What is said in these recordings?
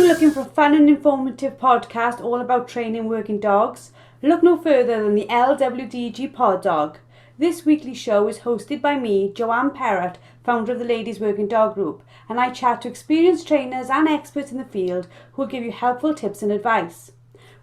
Looking for a fun and informative podcast all about training working dogs? Look no further than the LWDG Pod Dog. This weekly show is hosted by me, Joanne Perrott, founder of the Ladies Working Dog Group, and I chat to experienced trainers and experts in the field who will give you helpful tips and advice.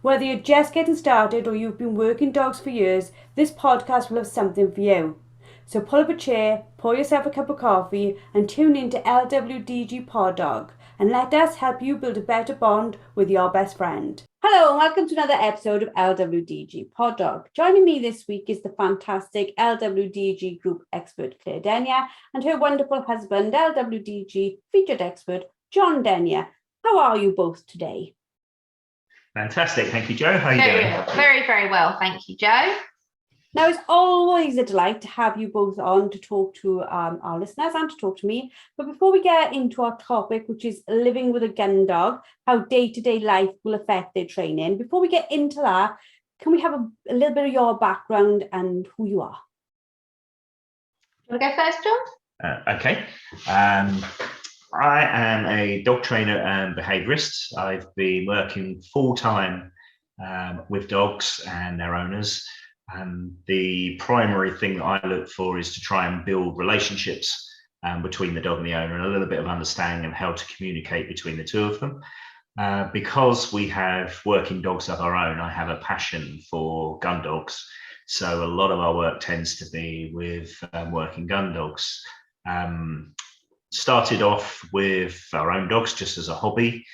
Whether you're just getting started or you've been working dogs for years, this podcast will have something for you. So pull up a chair, pour yourself a cup of coffee and tune in to LWDG Pod Dog, and let us help you build a better bond with your best friend. Hello and welcome to another episode of LWDG Pod Dog. Joining me this week is the fantastic LWDG Group expert Claire Denyer and her wonderful husband, LWDG featured expert John Denyer. How are you both today? Fantastic, thank you, Joe. How are you doing? Very, very well, thank you, Joe. Now, it's always a delight to have you both on to talk to our listeners and to talk to me. But before we get into our topic, which is living with a gun dog, how day-to-day life will affect their training, before we get into that, can we have a little bit of your background and who you are? You want to go first, John? Okay. I am a dog trainer and behaviourist. I've been working full-time with dogs and their owners. The primary thing that I look for is to try and build relationships between the dog and the owner, and a little bit of understanding of how to communicate between the two of them. Because we have working dogs of our own, I have a passion for gun dogs. So a lot of our work tends to be with working gun dogs. Started off with our own dogs just as a hobby,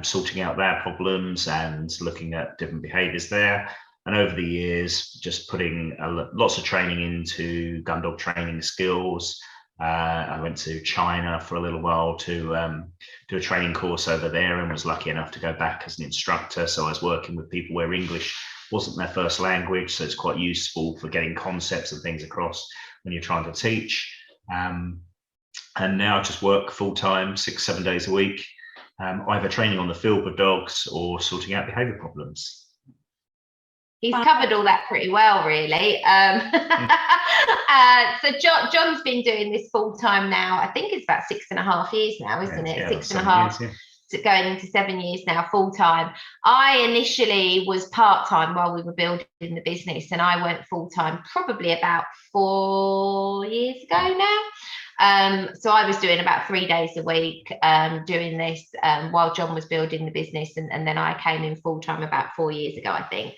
sorting out their problems and looking at different behaviours there. And over the years, just putting lots of training into gun dog training skills. I went to China for a little while to do a training course over there and was lucky enough to go back as an instructor. So I was working with people where English wasn't their first language. So it's quite useful for getting concepts and things across when you're trying to teach. And now I just work full time, 6-7 days a week, either training on the field with dogs or sorting out behaviour problems. He's covered all that pretty well, really. So John's been doing this full time now. I think it's about 6.5 years now, isn't it? 6.5, going into 7 years now, full time. I initially was part time while we were building the business, and I went full time probably about 4 years ago now. So I was doing about 3 days a week doing this while John was building the business, and then I came in full time about 4 years ago, I think.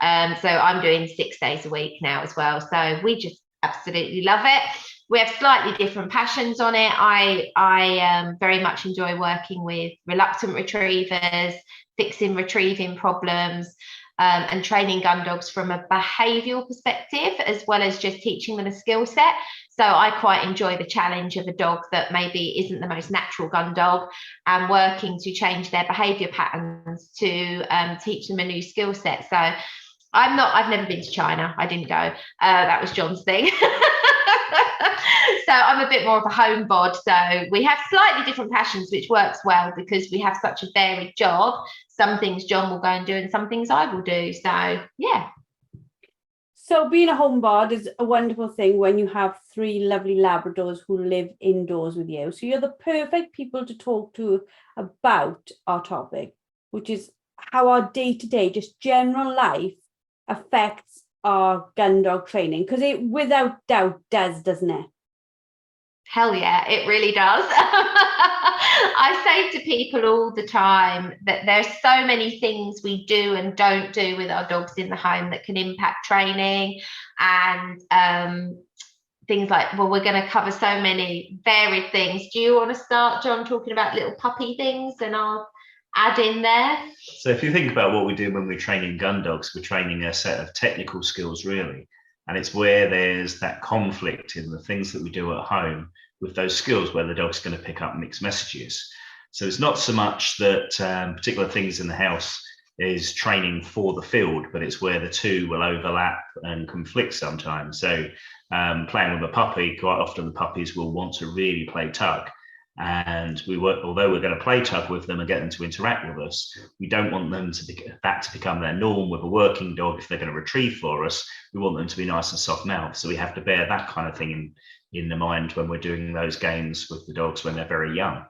So I'm doing 6 days a week now as well. So we just absolutely love it. We have slightly different passions on it. I very much enjoy working with reluctant retrievers, fixing retrieving problems, and training gun dogs from a behavioural perspective, as well as just teaching them a skill set. So I quite enjoy the challenge of a dog that maybe isn't the most natural gun dog, and working to change their behaviour patterns to teach them a new skill set. So I've never been to China. I didn't go. That was John's thing. So I'm a bit more of a home bod. So we have slightly different passions, which works well because we have such a varied job. Some things John will go and do and some things I will do. So, yeah. So being a home bod is a wonderful thing when you have 3 lovely Labradors who live indoors with you. So you're the perfect people to talk to about our topic, which is how our day-to-day, just general life, affects our gun dog training, because it without doubt does, doesn't it? Hell yeah, it really does. I say to people all the time that there's so many things we do and don't do with our dogs in the home that can impact training, and things like, well, we're going to cover so many varied things. Do you want to start, John, talking about little puppy things, and I'll add in there? So if you think about what we do when we're training gun dogs, we're training a set of technical skills, really. And it's where there's that conflict in the things that we do at home with those skills, where the dog's going to pick up mixed messages. So it's not so much that particular things in the house is training for the field, but it's where the two will overlap and conflict sometimes. So playing with a puppy, quite often the puppies will want to really play tug. And although we're going to play tug with them and get them to interact with us, we don't want them to become their norm with a working dog. If they're going to retrieve for us, we want them to be nice and soft mouthed. So we have to bear that kind of thing in the mind when we're doing those games with the dogs when they're very young.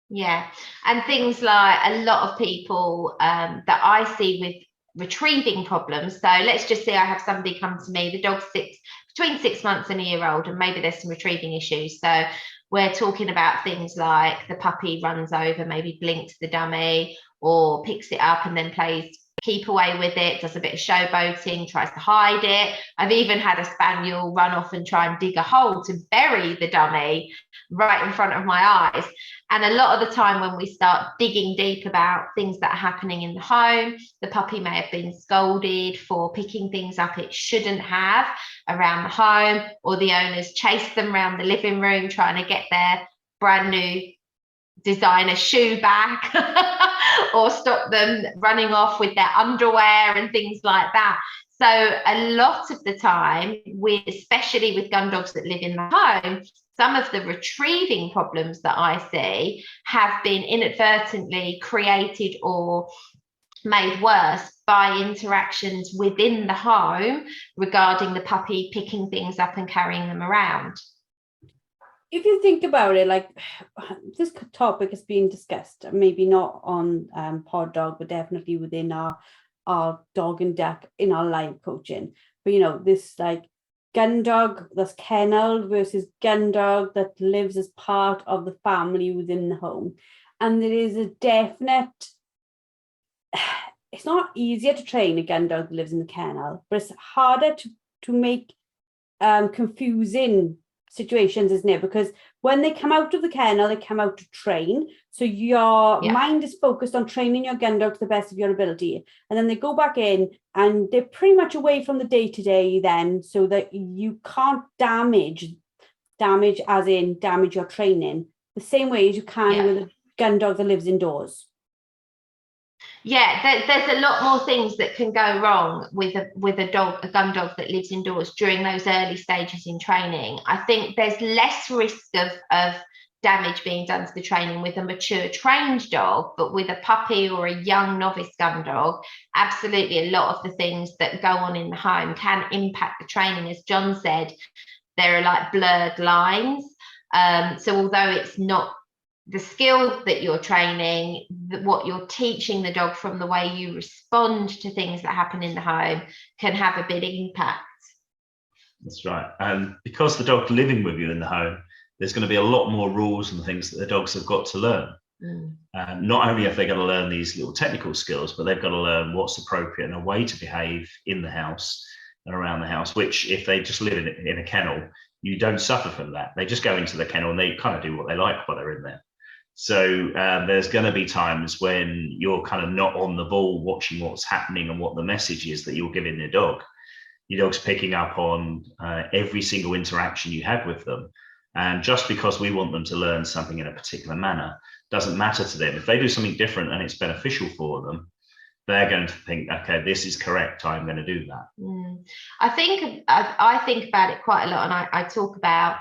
Yeah, and things like a lot of people that I see with retrieving problems. So let's just say I have somebody come to me, the dog's between 6 months and a year old, and maybe there's some retrieving issues. So we're talking about things like the puppy runs over, maybe blinks the dummy, or picks it up and then plays keep away with it, does a bit of showboating, tries to hide it. I've even had a spaniel run off and try and dig a hole to bury the dummy right in front of my eyes. And a lot of the time when we start digging deep about things that are happening in the home, the puppy may have been scolded for picking things up it shouldn't have around the home, or the owners chased them around the living room trying to get their brand new designer shoe back or stop them running off with their underwear and things like that. So a lot of the time, especially with gun dogs that live in the home, some of the retrieving problems that I see have been inadvertently created or made worse by interactions within the home regarding the puppy picking things up and carrying them around. If you think about it, like this topic has been discussed, maybe not on Pod Dog, but definitely within our dog and duck in our live coaching. But you know, this like gun dog that's kennelled versus gun dog that lives as part of the family within the home. And there is a definite, it's not easier to train a gun dog that lives in the kennel, but it's harder to make confusing situations, isn't it? Because when they come out of the kennel, they come out to train. So your mind is focused on training your gun dog to the best of your ability. And then they go back in and they're pretty much away from the day-to-day then, so that you can't damage as in damage your training the same way as you can with a gun dog that lives indoors. Yeah, there's a lot more things that can go wrong with a gun dog that lives indoors during those early stages in training. I think there's less risk of damage being done to the training with a mature trained dog, but with a puppy or a young novice gun dog, absolutely a lot of the things that go on in the home can impact the training. As John said, there are like blurred lines. So although it's not the skill that you're training, what you're teaching the dog from the way you respond to things that happen in the home can have a big impact. That's right. And because the dog's living with you in the home, there's going to be a lot more rules and things that the dogs have got to learn. Not only have they got to learn these little technical skills, but they've got to learn what's appropriate and a way to behave in the house and around the house, which if they just live in a kennel, you don't suffer from that. They just go into the kennel and they kind of do what they like while they're in there. So there's going to be times when you're kind of not on the ball watching what's happening and what the message is that you're giving your dog. Your dog's picking up on every single interaction you have with them. And just because we want them to learn something in a particular manner doesn't matter to them. If they do something different and it's beneficial for them, they're going to think, okay, this is correct, I'm going to do that. I think about it quite a lot, and I talk about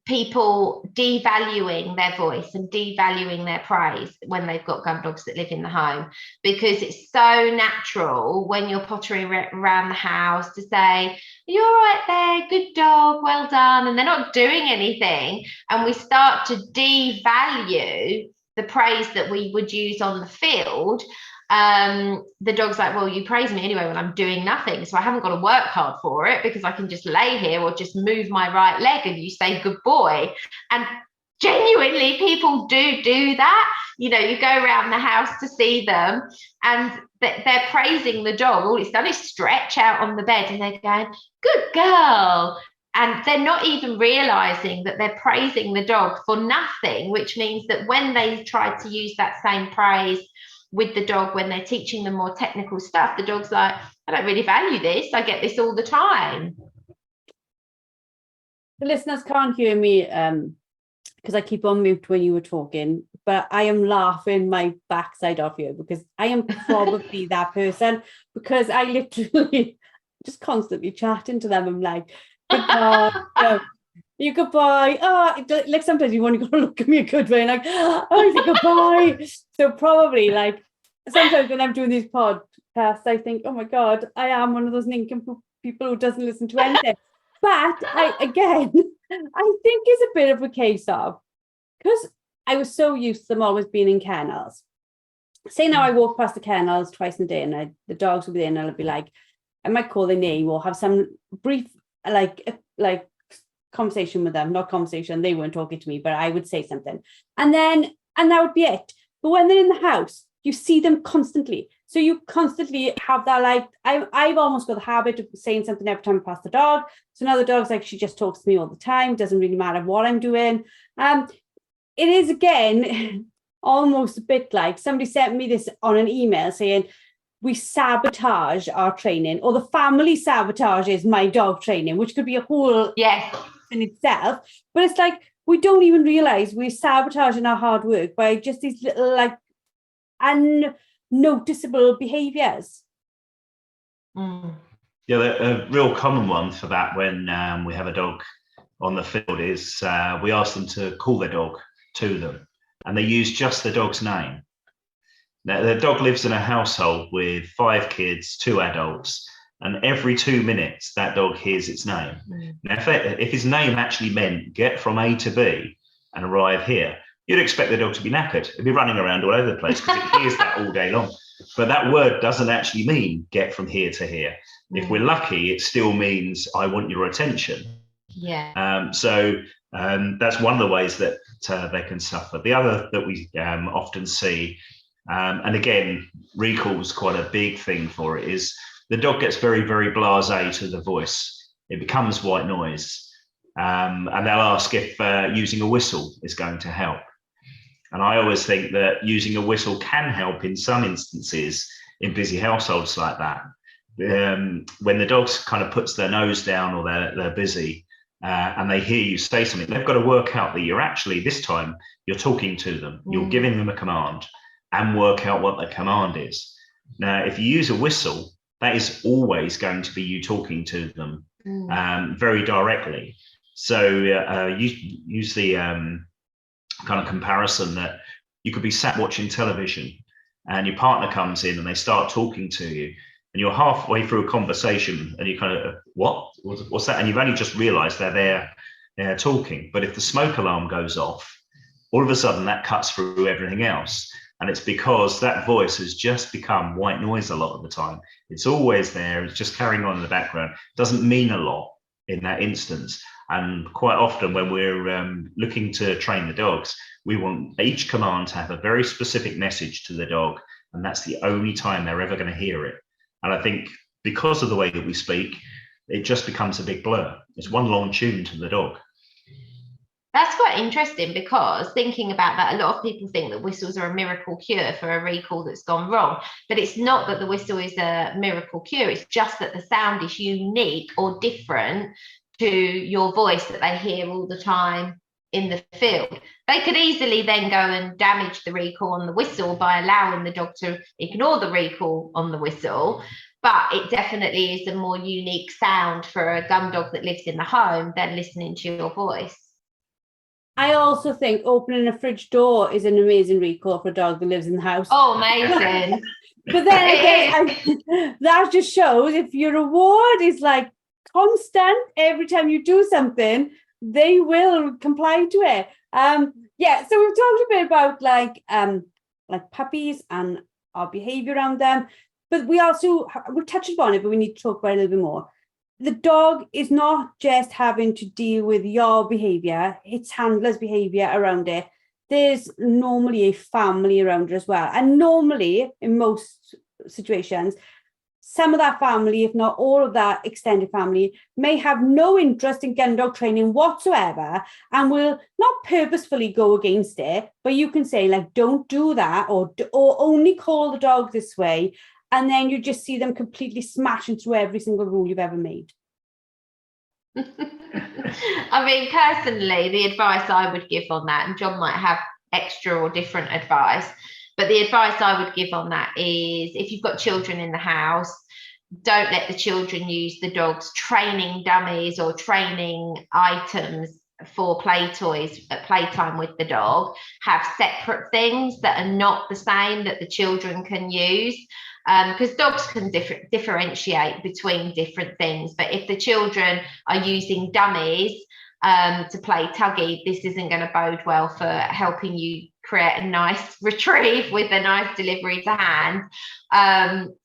people devaluing their voice and devaluing their praise when they've got gun dogs that live in the home, because it's so natural when you're pottering around the house to say, you're all right there, good dog, well done, and they're not doing anything, and we start to devalue the praise that we would use on the field. The dog's like, well, you praise me anyway when I'm doing nothing, so I haven't got to work hard for it because I can just lay here or just move my right leg and you say good boy. And genuinely people do that. You know, you go around the house to see them and they're praising the dog. All it's done is stretch out on the bed and they're going, good girl. And they're not even realizing that they're praising the dog for nothing, which means that when they try to use that same praise with the dog when they're teaching them more technical stuff, the dog's like, I don't really value this, I get this all the time. The listeners can't hear me because I keep on mute when you were talking, but I am laughing my backside off here because I am probably that person, because I literally just constantly chatting to them. I'm like, good dog, you goodbye. Oh, like sometimes you want to go look at me a good way, like, oh, I say goodbye. So probably like sometimes when I'm doing these podcasts, I think, oh my God, I am one of those nincompoop people who doesn't listen to anything. But I think it's a bit of a case of, because I was so used to them always being in kennels. Say now I walk past the kennels twice in a day and the dogs will be there and I'll be like, I might call their name or have some brief like conversation with them, not conversation, they weren't talking to me, but I would say something. And that would be it. But when they're in the house, you see them constantly. So you constantly have that, like, I've almost got the habit of saying something every time I pass the dog. So now the dog's like, she just talks to me all the time. Doesn't really matter what I'm doing. It is, again, almost a bit like somebody sent me this on an email saying, we sabotage our training, or the family sabotages my dog training, which could be a whole in itself. But it's like, we don't even realize we're sabotaging our hard work by just these little, like, unnoticeable behaviors. Yeah, a real common one for that when we have a dog on the field is we ask them to call their dog to them, and they use just the dog's name. Now, the dog lives in a household with 5 kids, 2 adults, and every 2 minutes that dog hears its name. Now, if his name actually meant get from A to B and arrive here, you'd expect the dog to be knackered. It'd be running around all over the place because it hears that all day long. But that word doesn't actually mean get from here to here. If we're lucky, it still means I want your attention. So that's one of the ways that they can suffer. The other that we often see, and again, recall is quite a big thing for it, is the dog gets very, very blasé to the voice. It becomes white noise. And they'll ask if using a whistle is going to help. And I always think that using a whistle can help in some instances in busy households like that. When the dog kind of puts their nose down or they're busy and they hear you say something, they've got to work out that you're actually, this time, you're talking to them. You're giving them a command, and work out what the command is. Now, if you use a whistle, that is always going to be you talking to them very directly. So use the kind of comparison that you could be sat watching television and your partner comes in and they start talking to you and you're halfway through a conversation and you kind of, what's that? And you've only just realized they're talking. But if the smoke alarm goes off, all of a sudden that cuts through everything else. And it's because that voice has just become white noise a lot of the time. It's always there. It's just carrying on in the background. It doesn't mean a lot in that instance. And quite often when we're looking to train the dogs, we want each command to have a very specific message to the dog. And that's the only time they're ever going to hear it. And I think because of the way that we speak, it just becomes a big blur. It's one long tune to the dog. That's quite interesting, because thinking about that, a lot of people think that whistles are a miracle cure for a recall that's gone wrong. But it's not that the whistle is a miracle cure. It's just that the sound is unique or different to your voice that they hear all the time in the field. They could easily then go and damage the recall on the whistle by allowing the dog to ignore the recall on the whistle. But it definitely is a more unique sound for a Gundog that lives in the home than listening to your voice. I also think opening a fridge door is an amazing recall for a dog that lives in the house. Oh, amazing. But then again, that just shows if your reward is like constant, every time you do something, they will comply to it. So we've talked a bit about like puppies and our behavior around them, but we've touched upon it, but we need to talk about it a little bit more. The dog is not just having to deal with your behavior, it's handler's behavior around it. There's normally a family around it as well. And normally, in most situations, some of that family, if not all of that extended family, may have no interest in gun dog training whatsoever and will not purposefully go against it, but you can say, like, don't do that, or only call the dog this way. And then you just see them completely smashing through every single rule you've ever made. I mean, personally, the advice I would give on that, and John might have extra or different advice, but the advice I would give on that is, if you've got children in the house, don't let the children use the dog's training dummies or training items for play toys at playtime with the dog have separate things that are not the same that the children can use, because dogs can differentiate between different things. But if the children are using dummies to play tuggy, this isn't going to bode well for helping you create a nice retrieve with a nice delivery to hand.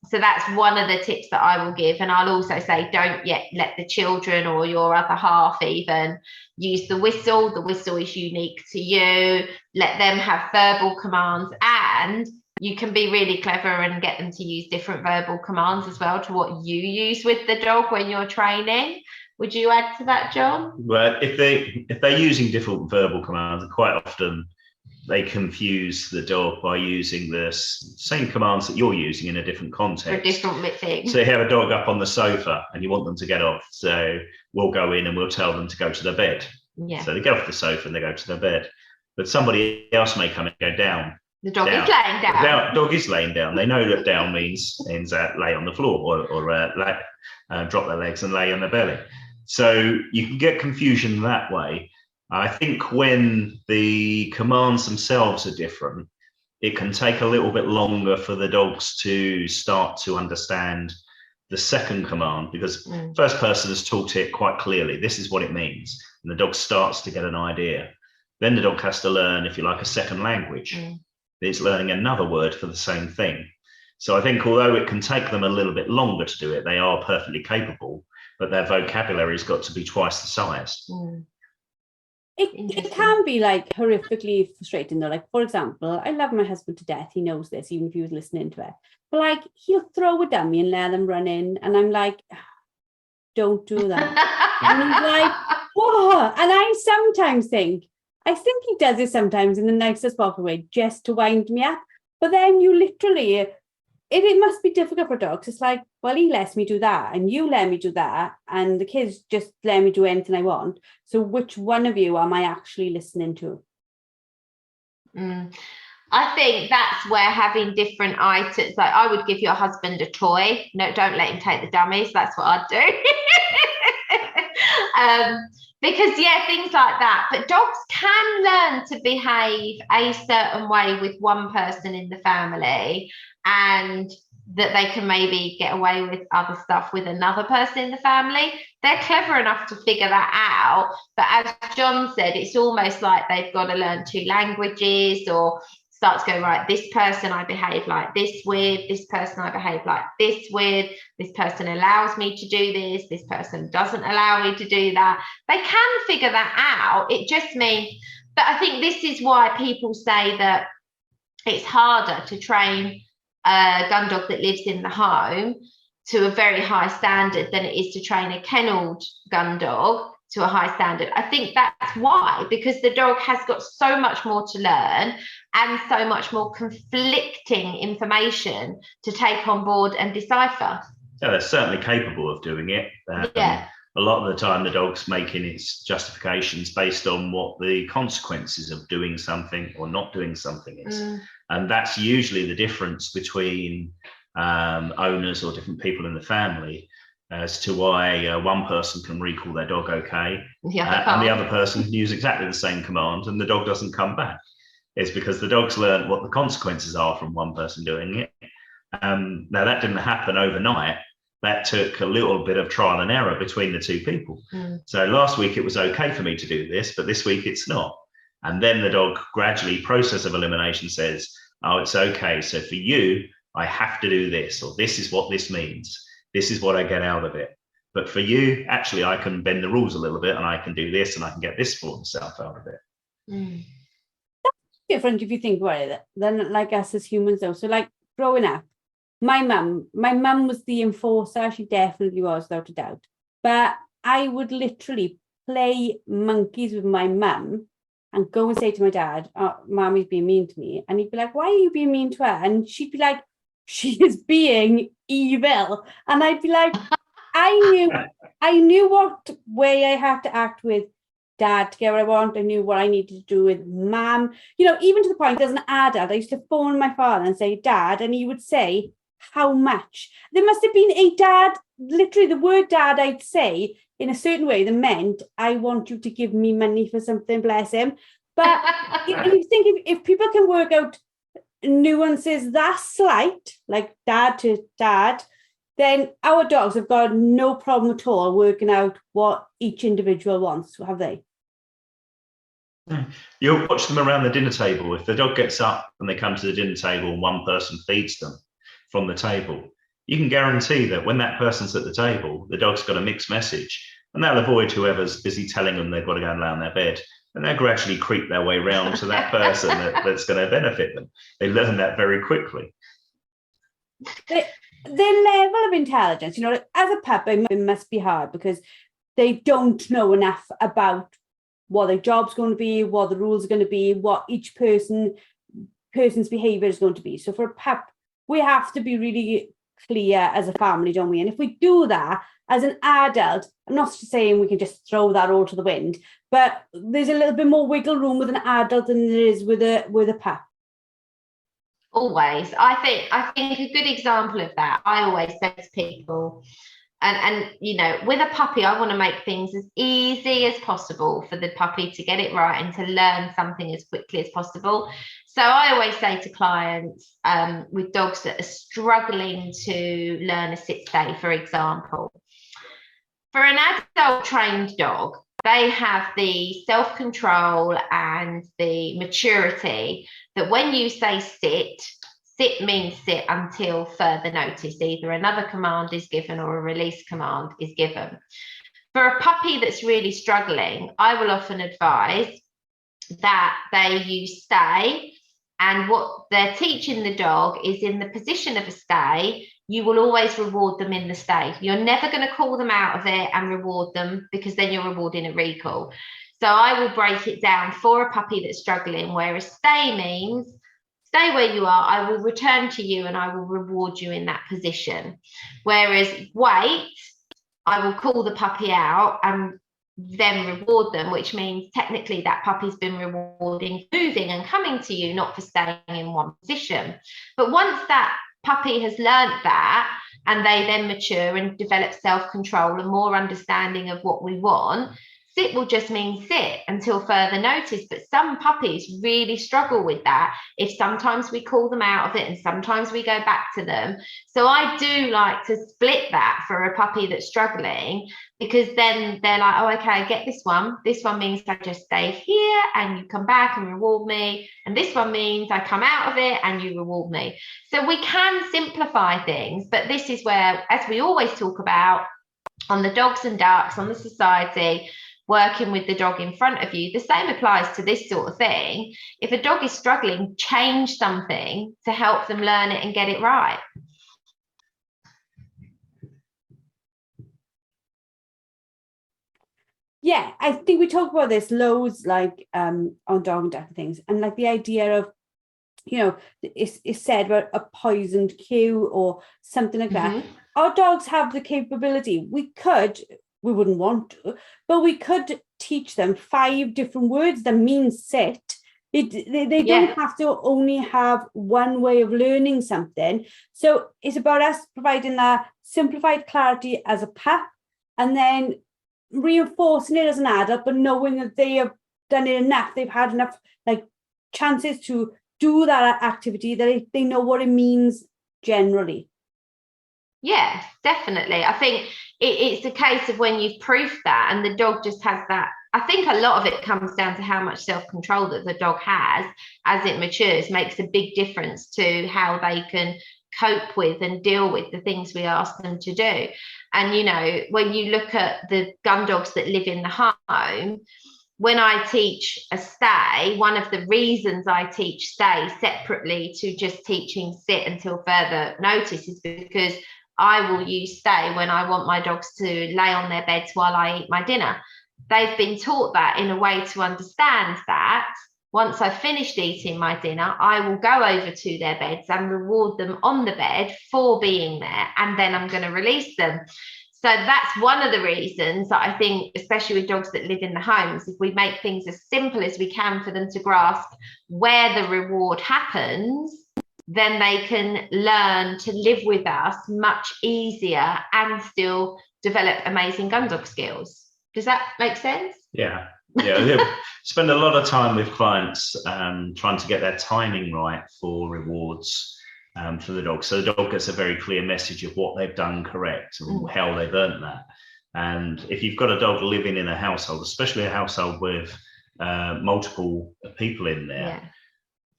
So that's one of the tips that I will give. And I'll also say, don't yet let the children or your other half even use the whistle. The whistle is unique to you. Let them have verbal commands, and you can be really clever and get them to use different verbal commands as well to what you use with the dog when you're training. Would you add to that, John? Well, if they're using different verbal commands, quite often they confuse the dog by using the same commands that you're using in a different context. For different things. So you have a dog up on the sofa and you want them to get off. So we'll go in and we'll tell them to go to their bed. Yeah. So they get off the sofa and they go to their bed. But somebody else may come and go down. The dog is laying down. The dog is laying down. They know that down means lay on the floor or drop their legs and lay on their belly. So you can get confusion that way. I think when the commands themselves are different, it can take a little bit longer for the dogs to start to understand the second command, because first person has taught it quite clearly. This is what it means. And the dog starts to get an idea. Then the dog has to learn, if you like, a second language. It's learning another word for the same thing. So I think although it can take them a little bit longer to do it, they are perfectly capable, but their vocabulary's got to be twice the size. It can be like horrifically frustrating though. Like, for example, I love my husband to death. He knows this, even if he was listening to it. But like, he'll throw a dummy and let them run in. And I'm like, don't do that. And he's like, whoa. And I sometimes think he does it sometimes in the nicest possible way, just to wind me up. But then you literally, it must be difficult for dogs. It's like, well, he lets me do that and you let me do that, and the kids just let me do anything I want. So which one of you am I actually listening to? I think that's where having different items, like I would give your husband a toy. No, don't let him take the dummies. That's what I'd do. Because things like that. But dogs can learn to behave a certain way with one person in the family, and that they can maybe get away with other stuff with another person in the family. They're clever enough to figure that out. But as John said, it's almost like they've got to learn 2 languages, or start to go, right, this person I behave like this with, this person I behave like this with, this person allows me to do this person doesn't allow me to do that. They can figure that out. It just means, but I think this is why people say that it's harder to train a gun dog that lives in the home to a very high standard than it is to train a kennelled gun dog to a high standard. I think that's why, because the dog has got so much more to learn and so much more conflicting information to take on board and decipher. Yeah, they're certainly capable of doing it. A lot of the time the dog's making its justifications based on what the consequences of doing something or not doing something is. And that's usually the difference between owners or different people in the family as to why one person can recall their dog okay, and the other person can use exactly the same command and the dog doesn't come back. It's because the dog's learned what the consequences are from one person doing it. Now, that didn't happen overnight. That took a little bit of trial and error between the two people. So last week it was okay for me to do this, but this week it's not. And then the dog gradually, process of elimination, says, oh, it's okay. So for you, I have to do this, or this is what this means. This is what I get out of it. But for you, actually, I can bend the rules a little bit and I can do this and I can get this for myself out of it. That's different if you think about it than like us as humans though. So like growing up, my mum was the enforcer. She definitely was, without a doubt. But I would literally play monkeys with my mum and go and say to my dad, oh, Mommy's being mean to me. And he'd be like, why are you being mean to her? And she'd be like, she is being evil. And I'd be like, I knew what way I had to act with Dad to get what I want. I knew what I needed to do with Mum. You know, even to the point as an adult, I used to phone my father and say, Dad, and he would say, how much. There must have been a dad, literally the word dad, I'd say, in a certain way that meant, I want you to give me money for something, bless him. But you think if people can work out nuances that slight, like dad to dad, then our dogs have got no problem at all working out what each individual wants, have they? You'll watch them around the dinner table. If the dog gets up and they come to the dinner table and one person feeds them from the table, you can guarantee that when that person's at the table, the dog's got a mixed message, and they'll avoid whoever's busy telling them they've got to go and lay on their bed. And they'll gradually creep their way round to that person that's going to benefit them. They learn that very quickly. Their level of intelligence, as a pup, it must be hard because they don't know enough about what their job's going to be, what the rules are going to be, what each person's behaviour is going to be. So for a pup, we have to be really clear as a family, don't we? And if we do that as an adult, I'm not saying we can just throw that all to the wind, but there's a little bit more wiggle room with an adult than there is with a pup. Always. I think a good example of that, I always say to people, and with a puppy, I want to make things as easy as possible for the puppy to get it right and to learn something as quickly as possible. So I always say to clients with dogs that are struggling to learn a sit stay, for example, for an adult trained dog, they have the self-control and the maturity that when you say sit means sit until further notice. Either another command is given or a release command is given. For a puppy that's really struggling, I will often advise that they use stay, and what they're teaching the dog is in the position of a stay, you will always reward them in the stay. You're never going to call them out of it and reward them, because then you're rewarding a recall. So I will break it down for a puppy that's struggling, whereas stay means stay where you are, I will return to you and I will reward you in that position. Whereas wait, I will call the puppy out and then reward them, which means technically that puppy's been rewarding moving and coming to you, not for staying in one position. But once that puppy has learned that and they then mature and develop self-control and more understanding of what we want, sit will just mean sit until further notice. But some puppies really struggle with that if sometimes we call them out of it and sometimes we go back to them. So I do like to split that for a puppy that's struggling, because then they're like, oh, okay, I get this one. This one means I just stay here and you come back and reward me. And this one means I come out of it and you reward me. So we can simplify things, but this is where, as we always talk about on the dogs and ducks, on the society, working with the dog in front of you, the same applies to this sort of thing. If a dog is struggling, change something to help them learn it and get it right. Yeah, I think we talk about this loads, like on dog and duck things, and like the idea of, it's said about a poisoned cue or something like that. Our dogs have the capability. We wouldn't want to, but we could teach them 5 different words that mean sit. They don't have to only have one way of learning something. So it's about us providing that simplified clarity as a pup, and then reinforcing it as an adult, but knowing that they have done it enough, they've had enough chances to do that activity, that they know what it means generally. Yeah, definitely. I think it's a case of when you've proofed that and the dog just has that. I think a lot of it comes down to how much self-control that the dog has as it matures, makes a big difference to how they can cope with and deal with the things we ask them to do. And, when you look at the gun dogs that live in the home, when I teach a stay, one of the reasons I teach stay separately to just teaching sit until further notice is because I will use stay when I want my dogs to lay on their beds while I eat my dinner. They've been taught that in a way to understand that once I've finished eating my dinner, I will go over to their beds and reward them on the bed for being there, and then I'm going to release them. So that's one of the reasons that I think, especially with dogs that live in the homes, if we make things as simple as we can for them to grasp where the reward happens, then they can learn to live with us much easier and still develop amazing Gundog skills. Does that make sense? Yeah. Spend a lot of time with clients trying to get their timing right for rewards for the dog. So the dog gets a very clear message of what they've done correct and how they've earned that. And if you've got a dog living in a household, especially a household with multiple people in there,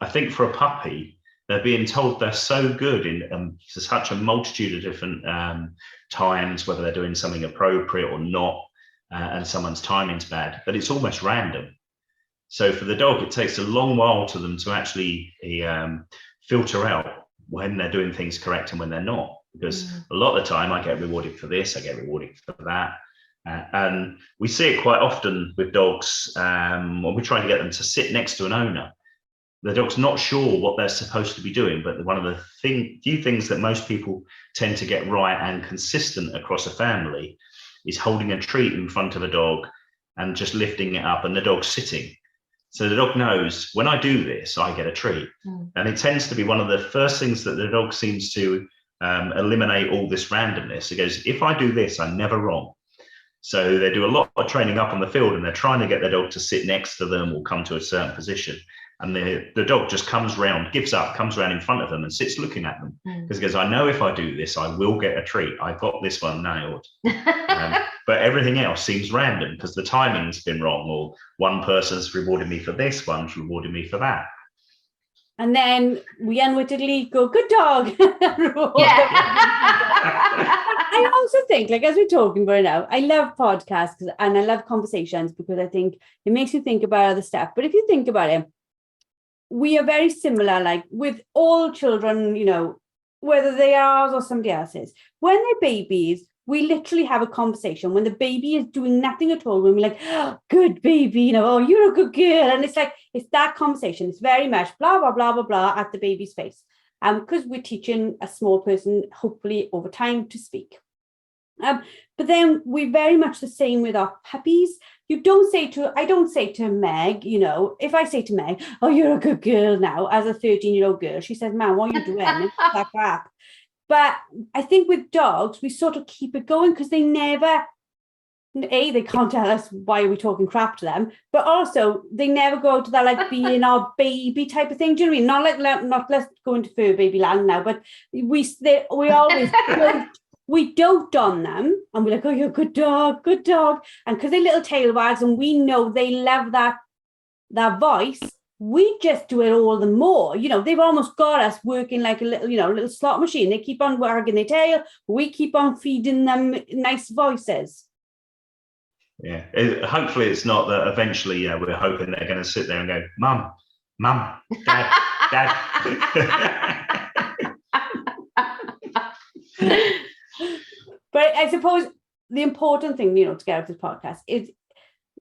I think for a puppy, they're being told they're so good in such a multitude of different times, whether they're doing something appropriate or not, and someone's timing's bad, but it's almost random. So for the dog, it takes a long while to them to actually filter out when they're doing things correct and when they're not. Because a lot of the time I get rewarded for this, I get rewarded for that. And we see it quite often with dogs when we're trying to get them to sit next to an owner. The dog's not sure what they're supposed to be doing, but one of the few things that most people tend to get right and consistent across a family is holding a treat in front of a dog and just lifting it up and the dog's sitting. So the dog knows when I do this, I get a treat. And it tends to be one of the first things that the dog seems to eliminate all this randomness. It goes, if I do this, I'm never wrong. So they do a lot of training up on the field and they're trying to get their dog to sit next to them or come to a certain position. And the dog just comes round, gives up, comes around in front of them and sits looking at them. Because he goes, I know if I do this, I will get a treat. I've got this one nailed. But everything else seems random because the timing's been wrong, or one person's rewarded me for this, one's rewarded me for that. And then we unwittingly go, good dog. I also think, like, as we're talking about it now, I love podcasts and I love conversations because I think it makes you think about other stuff. But if you think about it, we are very similar, like with all children, you know, whether they are ours or somebody else's. When they're babies, we literally have a conversation when the baby is doing nothing at all. When we're like, oh, good baby, you know, oh, you're a good girl. And it's like, it's that conversation. It's very much blah, blah, blah, blah, blah at the baby's face. Because we're teaching a small person, hopefully over time, to speak. But then we're very much the same with our puppies. I don't say to Meg, you know, if I say to Meg, oh, you're a good girl now, as a 13-year-old girl, she says, man, what are you doing? It's that crap. But I think with dogs, we sort of keep it going because they never, they can't tell us why we're talking crap to them, but also they never go to that like being our baby type of thing. Do you know what I mean? Not let's go into fur baby land now, but we always we dote on them and we're like, oh, you're a good dog. And because they're little tail wags and we know they love that voice, we just do it all the more. You know, they've almost got us working like a little slot machine. They keep on wagging their tail. We keep on feeding them nice voices. Yeah. Hopefully it's not that eventually, we're hoping they're going to sit there and go, Mum, Dad. But I suppose the important thing, you know, to get out of this podcast is,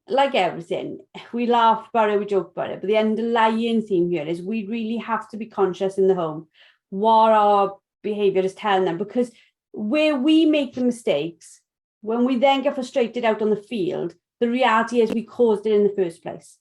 like everything, we laugh about it, we joke about it, but the underlying theme here is we really have to be conscious in the home what our behavior is telling them, because where we make the mistakes, when we then get frustrated out on the field, the reality is we caused it in the first place.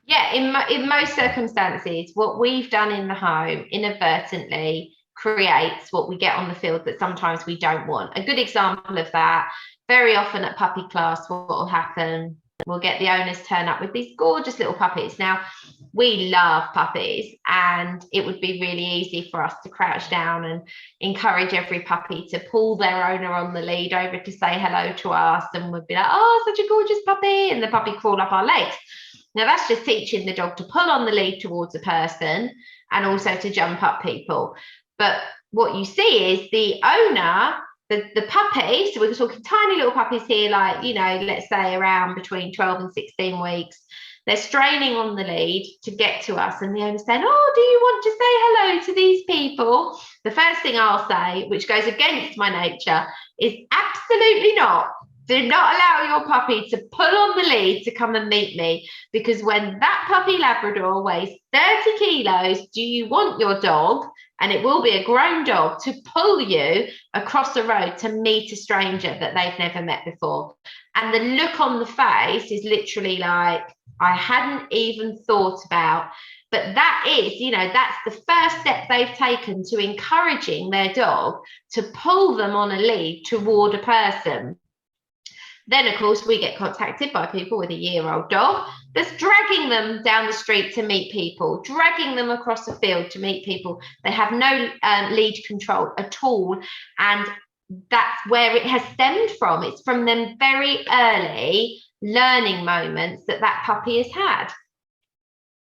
Yeah, in most circumstances, what we've done in the home inadvertently creates what we get on the field that sometimes we don't want. A good example of that, very often at puppy class, what will happen, we'll get the owners turn up with these gorgeous little puppies. Now, we love puppies, and it would be really easy for us to crouch down and encourage every puppy to pull their owner on the lead over to say hello to us, and we'd be like, oh, such a gorgeous puppy, and the puppy crawl up our legs. Now, that's just teaching the dog to pull on the lead towards a person and also to jump up people. But what you see is the owner, the puppy, so we're talking tiny little puppies here, like, you know, let's say around between 12 and 16 weeks, they're straining on the lead to get to us, and the owner's saying, oh, do you want to say hello to these people? The first thing I'll say, which goes against my nature, is absolutely not. Do not allow your puppy to pull on the lead to come and meet me, because when that puppy Labrador weighs 30 kilos, do you want your dog, and it will be a grown dog, to pull you across the road to meet a stranger that they've never met before? And the look on the face is literally like, I hadn't even thought about But that is, that's the first step they've taken to encouraging their dog to pull them on a lead toward a person. Then, of course, we get contacted by people with a year-old dog that's dragging them down the street to meet people, dragging them across the field to meet people. They have no lead control at all. And that's where it has stemmed from. It's from them very early learning moments that puppy has had.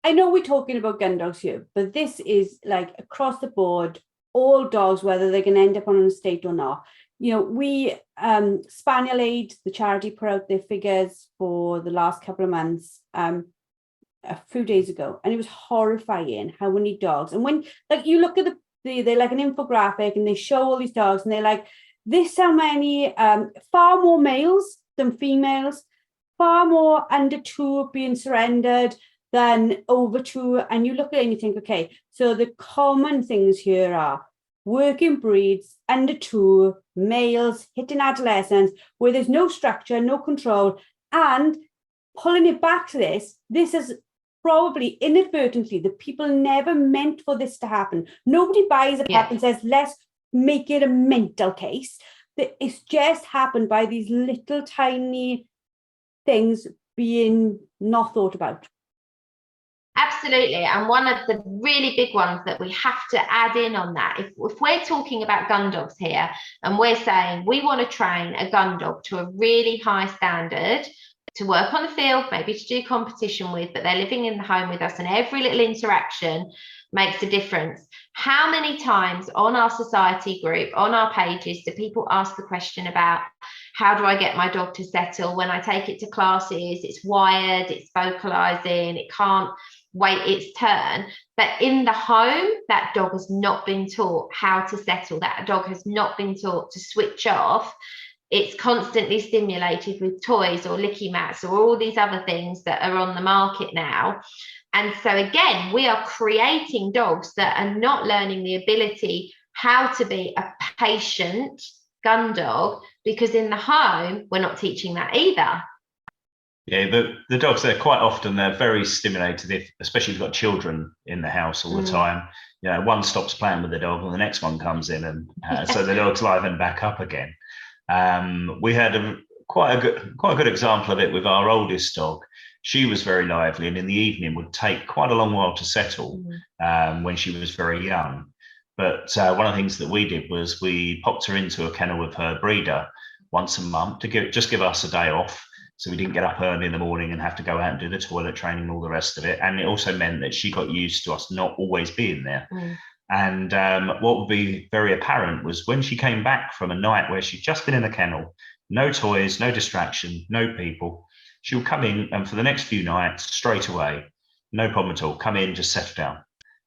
I know we're talking about gun dogs here, but this is like across the board, all dogs, whether they're going to end up on an estate or not. We Spaniel Aid, the charity, put out their figures for the last couple of months a few days ago, and it was horrifying how many dogs. And when you look at they're like an infographic, and they show all these dogs, and they're like, this how many, far more males than females, far more under 2 being surrendered than over 2. And you look at it and you think, okay, so the common things here are working breeds, under 2, males, hitting adolescence, where there's no structure, no control. And pulling it back to this is probably inadvertently the people never meant for this to happen. Nobody buys a pup and says, let's make it a mental case. It's just happened by these little tiny things being not thought about. Absolutely. And one of the really big ones that we have to add in on that, if we're talking about gun dogs here, and we're saying we want to train a gun dog to a really high standard to work on the field, maybe to do competition with, but they're living in the home with us, and every little interaction makes a difference. How many times on our society group, on our pages, do people ask the question about, how do I get my dog to settle? When I take it to classes, it's wired, it's vocalizing, it can't wait its turn. But in the home, that dog has not been taught how to settle. That dog has not been taught to switch off. It's constantly stimulated with toys or licky mats or all these other things that are on the market now. And so again, we are creating dogs that are not learning the ability how to be a patient gun dog, because in the home, we're not teaching that either. Yeah, the dogs, they're very stimulated, especially if you've got children in the house all the time. One stops playing with the dog and the next one comes in, and so the dog's livened back up again. We had quite a good example of it with our oldest dog. She was very lively, and in the evening would take quite a long while to settle when she was very young. But one of the things that we did was we popped her into a kennel with her breeder once a month to give us a day off. So we didn't get up early in the morning and have to go out and do the toilet training and all the rest of it. And it also meant that she got used to us not always being there. And what would be very apparent was when she came back from a night where she'd just been in the kennel, no toys, no distraction, no people, she'll come in, and for the next few nights, straight away, no problem at all, come in, just settle down,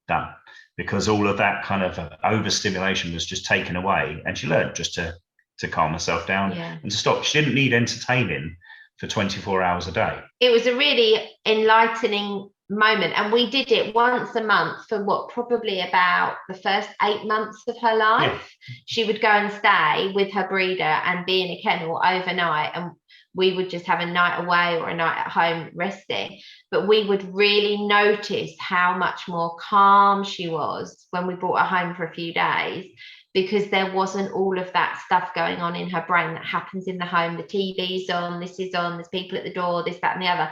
done. Because all of that kind of overstimulation was just taken away, and she learned just to calm herself down and to stop. She didn't need entertaining for 24 hours a day. It was a really enlightening moment, and we did it once a month for probably about the first 8 months of her life. She would go and stay with her breeder and be in a kennel overnight, and we would just have a night away or a night at home resting. But we would really notice how much more calm she was when we brought her home for a few days, because there wasn't all of that stuff going on in her brain that happens in the home. The TV's on, this is on, there's people at the door, this, that, and the other.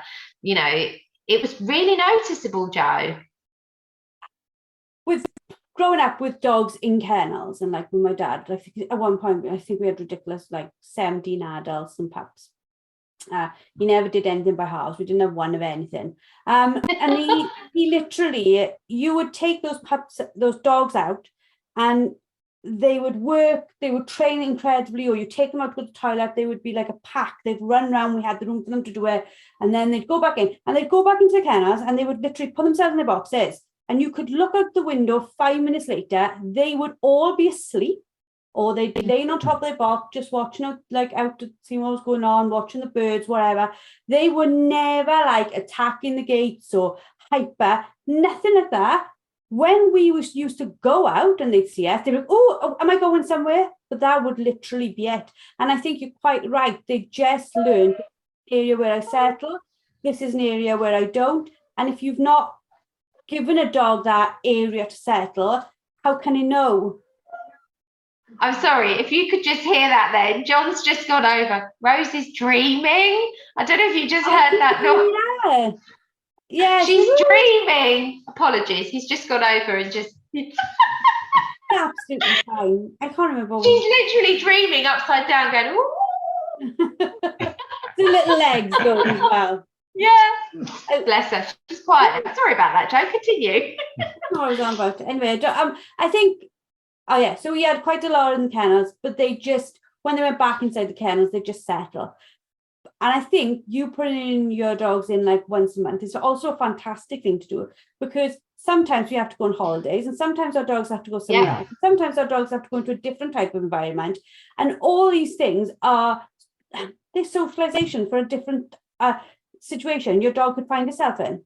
It was really noticeable, Jo. With growing up with dogs in kennels, and like with my dad, I think at one point, I think we had ridiculous 17 adults and pups. He never did anything by halves. We didn't have one of anything. And he literally, you would take those dogs out, and they would work, they would train incredibly, or you take them out to the toilet, they would be like a pack, they'd run around, we had the room for them to do it, and then they'd go back in, and they'd go back into the kennels, and they would literally put themselves in their boxes, and you could look out the window 5 minutes later, they would all be asleep, or they'd be laying on top of their box, just watching out to see what was going on, watching the birds, whatever. They were never attacking the gates or hyper, nothing like that. When we used to go out and they'd see us, they'd be like, oh, am I going somewhere? But that would literally be it. And I think you're quite right. They just learned the area where I settle. This is an area where I don't. And if you've not given a dog that area to settle, how can he know? I'm sorry, if you could just hear that then. John's just gone over. Rose is dreaming. I don't know if you just heard that. No. Yeah. She's dreaming. Apologies. He's just gone over and just... Absolutely fine. I can't remember. She's literally dreaming upside down going, ooh. The little legs going as well. Yeah. Bless her. She's quiet. Sorry about that, Jo. Continue. No, I was on about it. Anyway, I think, so we had quite a lot in the kennels, but they just, when they went back inside the kennels, they just settle. And I think you putting your dogs in like once a month is also a fantastic thing to do, because sometimes we have to go on holidays and sometimes our dogs have to go somewhere else. Sometimes our dogs have to go into a different type of environment. And all these things are their socialization for a different situation your dog could find itself in.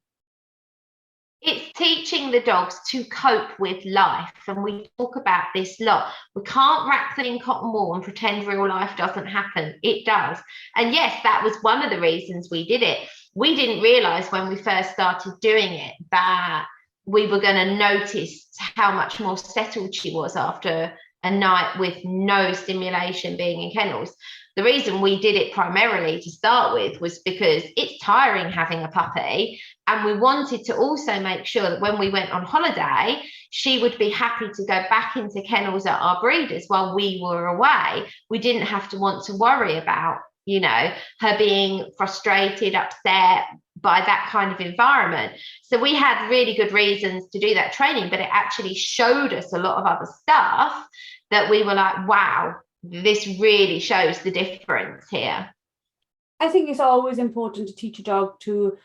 It's teaching the dogs to cope with life, and we talk about this a lot. We can't wrap them in cotton wool and pretend real life doesn't happen. It does. And yes, that was one of the reasons we did it. We didn't realize when we first started doing it that we were going to notice how much more settled she was after a night with no stimulation being in kennels. The reason we did it primarily to start with was because it's tiring having a puppy, and we wanted to also make sure that when we went on holiday, she would be happy to go back into kennels at our breeders while we were away. We didn't have to want to worry about, her being frustrated, upset by that kind of environment. So we had really good reasons to do that training, but it actually showed us a lot of other stuff that we were like, wow, this really shows the difference here. I think it's always important to teach a dog to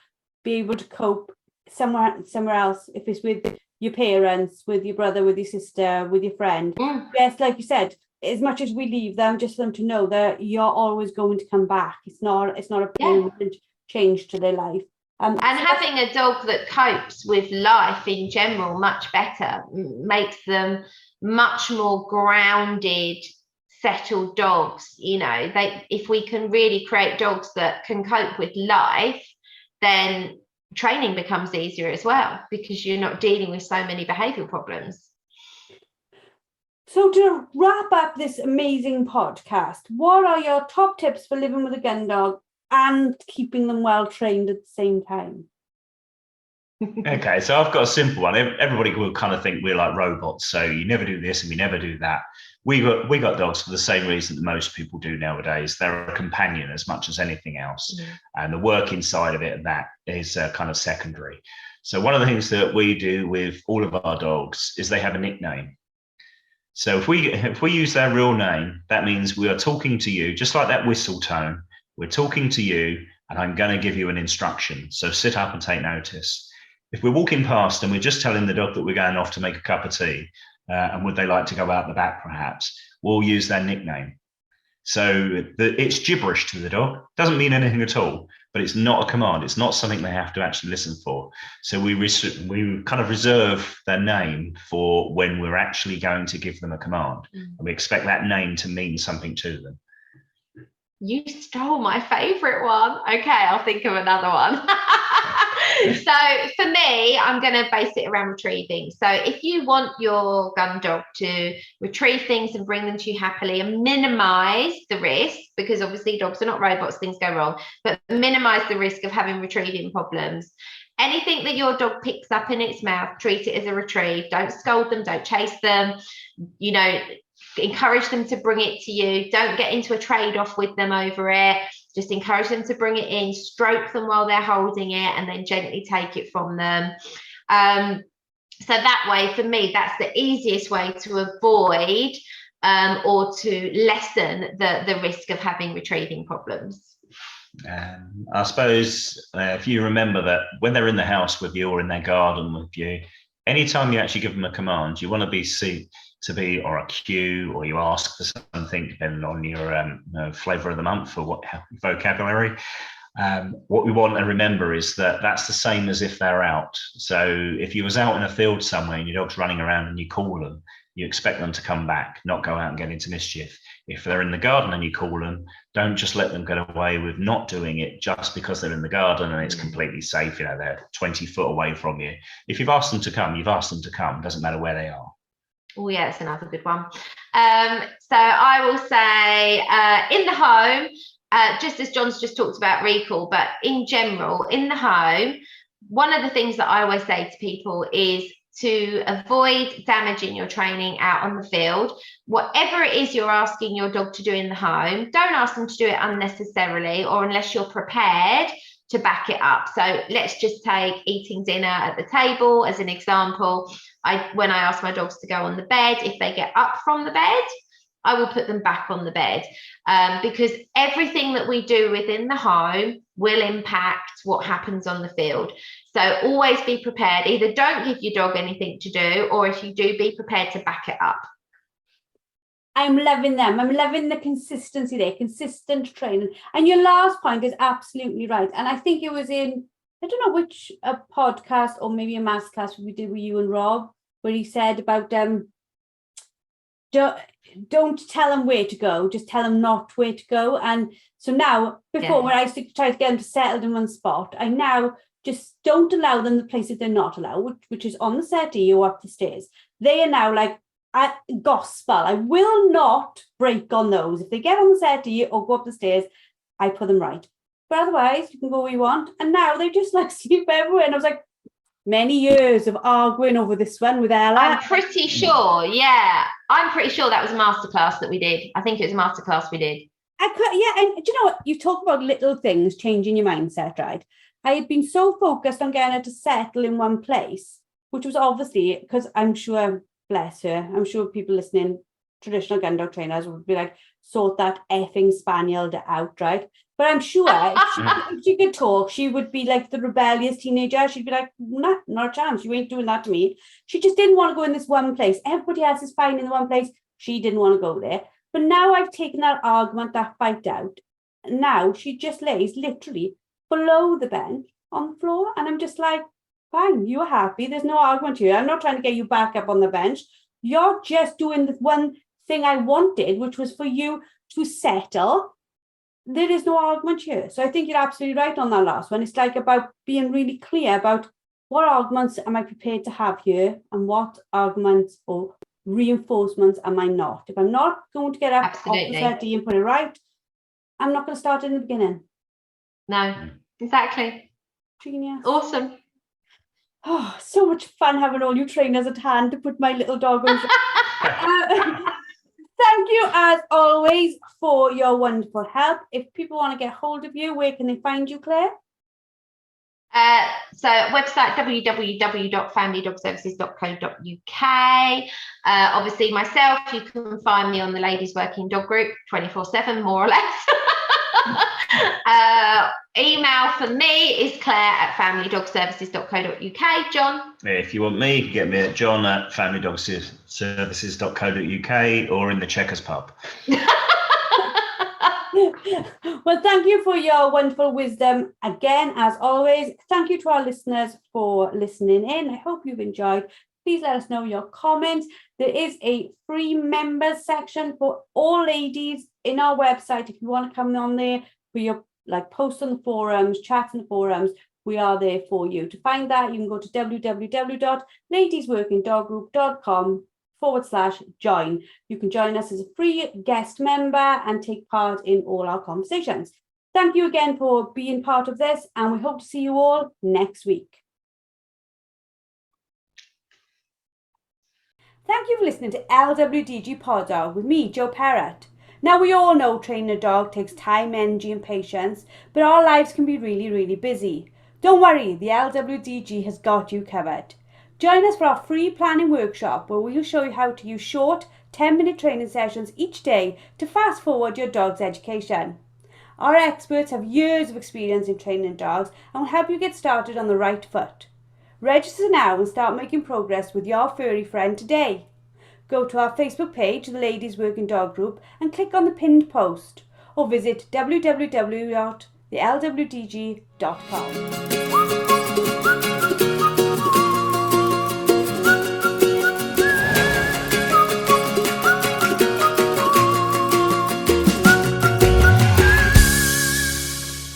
be able to cope somewhere else, if it's with your parents, with your brother, with your sister, with your friend. Yes, like you said, as much as we leave them, just for them to know that you're always going to come back. It's not a permanent change to their life. And having a dog that copes with life in general much better makes them much more grounded, settled dogs. If we can really create dogs that can cope with life, then training becomes easier as well, because you're not dealing with so many behavioral problems. So to wrap up this amazing podcast, what are your top tips for living with a gun dog and keeping them well trained at the same time? Okay, so I've got a simple one. Everybody will kind of think we're like robots, so you never do this and we never do that. We got dogs for the same reason that most people do nowadays. They're a companion as much as anything else, and the work inside of it and that is kind of secondary. So one of the things that we do with all of our dogs is they have a nickname. So if we use their real name, that means we are talking to you, just like that whistle tone. We're talking to you, and I'm going to give you an instruction. So sit up and take notice. If we're walking past and we're just telling the dog that we're going off to make a cup of tea, and would they like to go out the back perhaps, we'll use their nickname. So it's gibberish to the dog. Doesn't mean anything at all, but it's not a command. It's not something they have to actually listen for. So we kind of reserve their name for when we're actually going to give them a command. And we expect that name to mean something to them. You stole my favorite one. Okay, I'll think of another one. So for me, I'm going to base it around retrieving. So if you want your gun dog to retrieve things and bring them to you happily and minimize the risk, because obviously dogs are not robots, things go wrong, but minimize the risk of having retrieving problems. Anything that your dog picks up in its mouth, treat it as a retrieve. Don't scold them, don't chase them, encourage them to bring it to you. Don't get into a trade-off with them over it. Just encourage them to bring it in, stroke them while they're holding it, and then gently take it from them. So that way, for me, that's the easiest way to avoid or to lessen the risk of having retrieving problems. I suppose if you remember that when they're in the house with you or in their garden with you, anytime you actually give them a command, you want to be seen to be, or a cue, or you ask for something depending on your flavor of the month or what vocabulary. What we want to remember is that that's the same as if they're out. So if you was out in a field somewhere and your dog's running around and you call them, you expect them to come back, not go out and get into mischief. If they're in the garden and you call them, don't just let them get away with not doing it just because they're in the garden and it's completely safe. They're 20 foot away from you. If you've asked them to come, you've asked them to come. It doesn't matter where they are. Oh, yeah, it's another good one. So I will say in the home, just as John's just talked about recall, but in general, in the home, one of the things that I always say to people is to avoid damaging your training out on the field. Whatever it is you're asking your dog to do in the home, don't ask them to do it unnecessarily or unless you're prepared to back it up. So let's just take eating dinner at the table as an example. When I ask my dogs to go on the bed, if they get up from the bed, I will put them back on the bed because everything that we do within the home will impact what happens on the field. So always be prepared. Either don't give your dog anything to do, or if you do, be prepared to back it up. I'm loving them. I'm loving the consistency there, consistent training. And your last point is absolutely right. And I think it was in, I don't know which podcast or maybe a mass class we did with you and Rob, where he said about don't tell them where to go, just tell them not where to go. And so now, before when I used to try to get them to settle in one spot, I now just don't allow them the places they're not allowed, which is on the settee or up the stairs. They are now like gospel. I will not break on those. If they get on the settee or go up the stairs, I put them right. But otherwise, you can go where you want. And now they just like sleep everywhere. And I was like, many years of arguing over this one with Ella. I'm pretty sure, I'm pretty sure that was a masterclass that we did. I think it was a masterclass we did. And do you know what? You talk about little things changing your mindset, right? I had been so focused on getting her to settle in one place, which was obviously, because I'm sure, bless her, I'm sure people listening, traditional Gundog trainers would be like, sort that effing spaniel out, right? But I'm sure if she could talk, she would be like the rebellious teenager. She'd be like, nah, not a chance. You ain't doing that to me. She just didn't want to go in this one place. Everybody else is fine in the one place. She didn't want to go there. But now I've taken that argument, that fight out. Now she just lays literally below the bench on the floor. And I'm just like, fine, you're happy. There's no argument here. I'm not trying to get you back up on the bench. You're just doing the one thing I wanted, which was for you to settle. There is no argument here. So I think you're absolutely right on that last one. It's like about being really clear about what arguments am I prepared to have here and what arguments or reinforcements am I not. If I'm not going to get up off the settee and put it right, I'm not going to start in the beginning. No, exactly. Genius. Awesome. Oh, so much fun having all you trainers at hand to put my little dog on. Thank you, as always, for your wonderful help. If people want to get hold of you, where can they find you, Claire? So website www.familydogservices.co.uk. Obviously myself, you can find me on the Ladies Working Dog Group 24/7, more or less. Email for me is claire@familydogservices.co.uk. John? If you want me, you can get me at john@familydogservices.co.uk or in the Checkers pub. Well, thank you for your wonderful wisdom. Again, as always, thank you to our listeners for listening in. I hope you've enjoyed. Please let us know your comments. There is a free members section for all ladies in our website. If you want to come on there for your posts on the forums, chats in the forums, we are there for you. To find that, you can go to www.ladiesworkingdoggroup.com/join. You can join us as a free guest member and take part in all our conversations. Thank you again for being part of this, and we hope to see you all next week. Thank you for listening to LWDG Pod Dog with me, Jo Parrott. Now, we all know training a dog takes time, energy and patience, but our lives can be really, really busy. Don't worry, the LWDG has got you covered. Join us for our free planning workshop where we'll show you how to use short 10-minute training sessions each day to fast forward your dog's education. Our experts have years of experience in training dogs and will help you get started on the right foot. Register now and start making progress with your furry friend today. Go to our Facebook page, the Ladies Working Dog Group, and click on the pinned post or visit www.thelwdg.com.